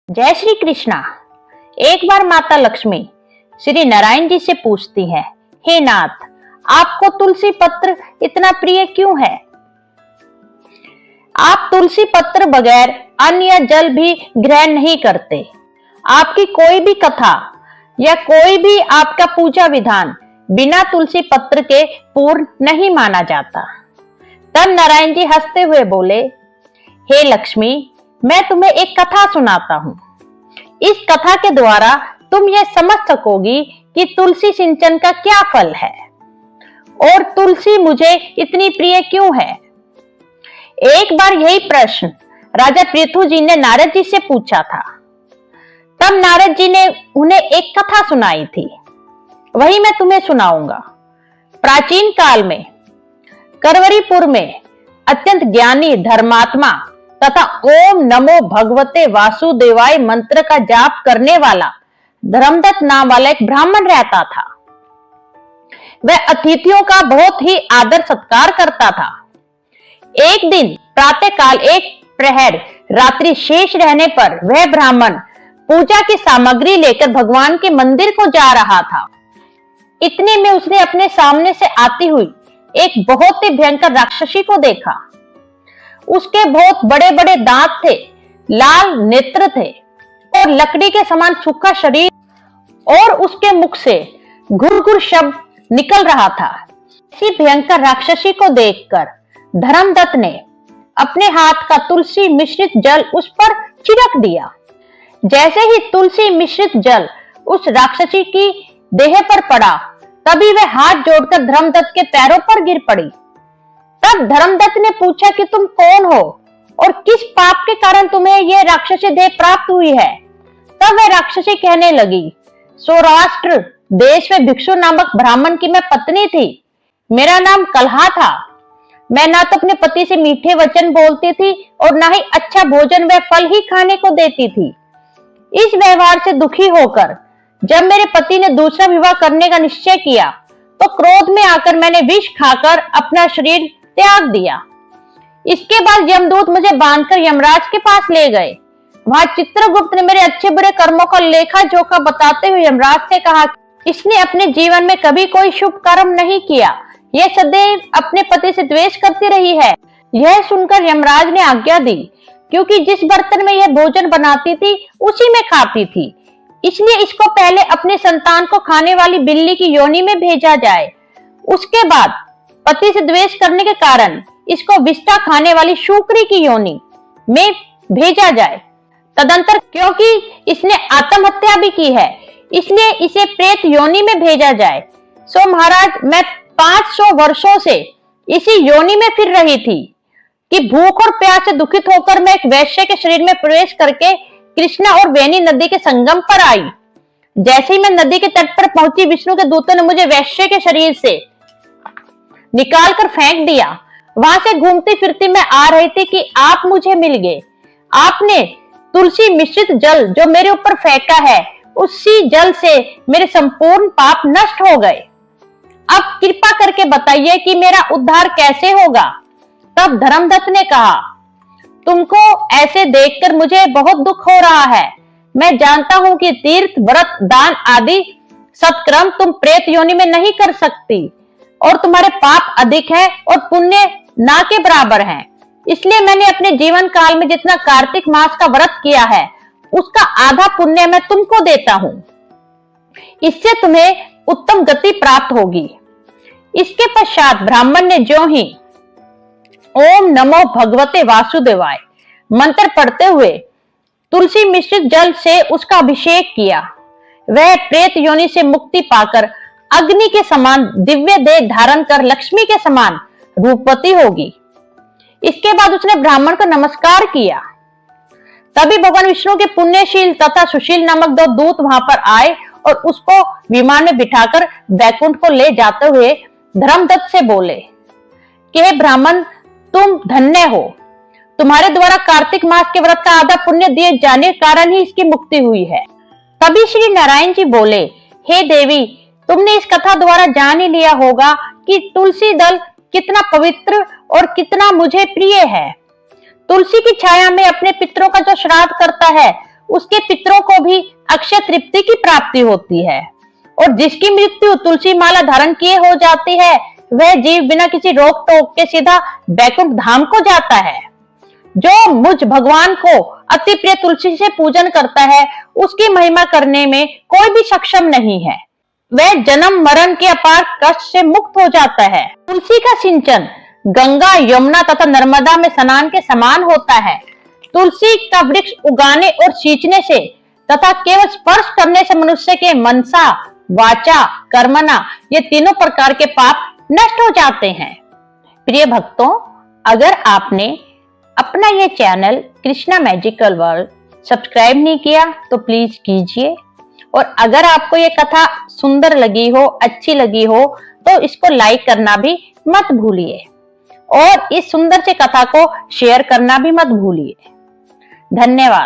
जय श्री कृष्णा। एक बार माता लक्ष्मी श्री नारायण जी से पूछती है, हे नाथ, आपको तुलसी पत्र इतना प्रिय क्यों है? आप तुलसी पत्र बगैर अन्य जल भी ग्रहण नहीं करते। आपकी कोई भी कथा या कोई भी आपका पूजा विधान बिना तुलसी पत्र के पूर्ण नहीं माना जाता। तब नारायण जी हंसते हुए बोले, हे लक्ष्मी, मैं तुम्हें एक कथा सुनाता हूं। इस कथा के द्वारा तुम यह समझ सकोगी कि तुलसी सिंचन का क्या फल है और तुलसी मुझे इतनी प्रिय क्यों है। एक बार यही प्रश्न राजा पृथु जी ने नारद जी से पूछा था। तब नारद जी ने उन्हें एक कथा सुनाई थी, वही मैं तुम्हें सुनाऊंगा। प्राचीन काल में करवरीपुर में अत्यंत ज्ञानी धर्मात्मा तथा ओम नमो भगवते वासुदेवाय मंत्र का जाप करने वाला धर्मदत्त नाम वाला एक ब्राह्मण रहता था। वह अतिथियों का बहुत ही आदर सत्कार करता था। एक दिन प्रातःकाल एक प्रहर रात्रि शेष रहने पर वह ब्राह्मण पूजा की सामग्री लेकर भगवान के मंदिर को जा रहा था। इतने में उसने अपने सामने से आती हुई एक बहुत ही भयंकर राक्षसी को देखा। उसके बहुत बड़े बड़े दांत थे, लाल नेत्र थे और लकड़ी के समान सूखा शरीर, और उसके मुख से घुर-घुर शब्द निकल रहा था। इसी भयंकर राक्षसी को देखकर धर्मदत्त ने अपने हाथ का तुलसी मिश्रित जल उस पर छिड़क दिया। जैसे ही तुलसी मिश्रित जल उस राक्षसी की देह पर पड़ा, तभी वह हाथ जोड़कर धर्मदत्त के पैरों पर गिर पड़ी। तब धर्मदत्त ने पूछा कि तुम कौन हो और किस पाप के कारण तुम्हें यह राक्षसी देह प्राप्त हुई है। तब वह राक्षसी कहने लगी, सौराष्ट्र देश में भिक्षु नामक ब्राह्मण की मैं पत्नी थी। मेरा नाम कलहा था। मैं ना तो अपने पति से मीठे वचन बोलती थी और ना ही अच्छा भोजन व फल ही खाने को देती थी। इस व्यवहार से दुखी होकर जब मेरे पति ने दूसरा विवाह करने का निश्चय किया, तो क्रोध में आकर मैंने विष खाकर अपना शरीर त्याग दिया। इसके बाद यमदूत मुझे बांधकर यमराज के पास ले गए। वहां चित्रगुप्त ने मेरे अच्छे बुरे कर्मों का लेखा जोखा बताते हुए यमराज से कहा, इसने अपने जीवन में कभी कोई शुभ कर्म नहीं किया, यह सदैव अपने पति से द्वेष करती रही है। यह सुनकर यमराज ने आज्ञा दी, क्योंकि जिस बर्तन में यह भोजन बनाती थी उसी में खाती थी, इसलिए इसको पहले अपने संतान को खाने वाली बिल्ली की योनि में भेजा जाए। उसके बाद पति से द्वेष करने के कारण इसको विष्ठा खाने वाली शूकरी की योनि में भेजा जाए। तदंतर क्योंकि इसने आत्महत्या भी की है, इसलिए इसे प्रेत योनि में भेजा जाए। सो महाराज, मैं 500 वर्षों से इसी योनि में फिर रही थी कि भूख और प्यास से दुखित होकर मैं एक वैश्य के शरीर में प्रवेश करके कृष्णा और वेणी नदी के संगम पर आई। जैसे ही मैं नदी के तट पर पहुंची, विष्णु के दूतों ने मुझे वैश्य के शरीर से निकालकर फेंक दिया। वहां से घूमती फिरती मैं आ रही थी कि आप मुझे मिल गए। आपने तुलसी मिश्रित जल जो मेरे ऊपर फेंका है, उसी जल से मेरे संपूर्ण पाप नष्ट हो गए। अब कृपा करके बताइए कि मेरा उद्धार कैसे होगा। तब धर्मदत्त ने कहा, तुमको ऐसे देखकर मुझे बहुत दुख हो रहा है। मैं जानता हूं कि तीर्थ, व्रत, दान आदि सत्कर्म तुम प्रेत योनि में नहीं कर सकती और तुम्हारे पाप अधिक है और पुण्य ना के बराबर हैं। इसलिए मैंने अपने जीवन काल में जितना कार्तिक मास का व्रत किया है, उसका आधा पुण्य मैं तुमको देता हूं। इससे तुम्हें उत्तम गति प्राप्त होगी। इसके पश्चात ब्राह्मण ने ज्यों ही ओम नमो भगवते वासुदेवाय मंत्र पढ़ते हुए तुलसी मिश्रित जल से उसका अभिषेक किया। वह प्रेत योनि से मुक्ति पाकर अग्नि के समान दिव्य देह धारण कर लक्ष्मी के समान रूपवती होगी। इसके बाद उसने ब्राह्मण को नमस्कार किया। तभी भगवान विष्णु के पुण्यशील तथा सुशील नामक 2 दूत वहां पर आए और उसको विमान में बिठाकर वैकुंठ को ले जाते हुए धर्मदत्त से बोले कि हे ब्राह्मण, तुम धन्य हो। तुम्हारे द्वारा कार्तिक मास के व्रत का आधा पुण्य दिए जाने के कारण ही इसकी मुक्ति हुई है। तभी श्री नारायण जी बोले, हे देवी, तुमने इस कथा द्वारा जान ही लिया होगा कि तुलसी दल कितना पवित्र और कितना मुझे प्रिय है। तुलसी की छाया में अपने पितरों का जो श्राद्ध करता है उसके पितरों को भी अक्षय तृप्ति की प्राप्ति होती है। और जिसकी मृत्यु तुलसी माला धारण किए हो जाती है, वह जीव बिना किसी रोक टोक के सीधा बैकुंठ धाम को जाता है। जो मुझ भगवान को अति प्रिय तुलसी से पूजन करता है, उसकी महिमा करने में कोई भी सक्षम नहीं है। वह जन्म मरण के अपार कष्ट से मुक्त हो जाता है। तुलसी का सिंचन गंगा, यमुना तथा नर्मदा में स्नान के समान होता है। तुलसी का वृक्ष उगाने और सींचने से तथा केवल स्पर्श करने से मनुष्य के मनसा, वाचा, कर्मणा ये तीनों प्रकार के पाप नष्ट हो जाते हैं। प्रिय भक्तों, अगर आपने अपना ये channel Krishna magical world subscribe नहीं किया तो प्लीज कीजिए। और अगर आपको ये कथा सुंदर लगी हो, अच्छी लगी हो, तो इसको लाइक करना भी मत भूलिए और इस सुंदर सी कथा को शेयर करना भी मत भूलिए। धन्यवाद।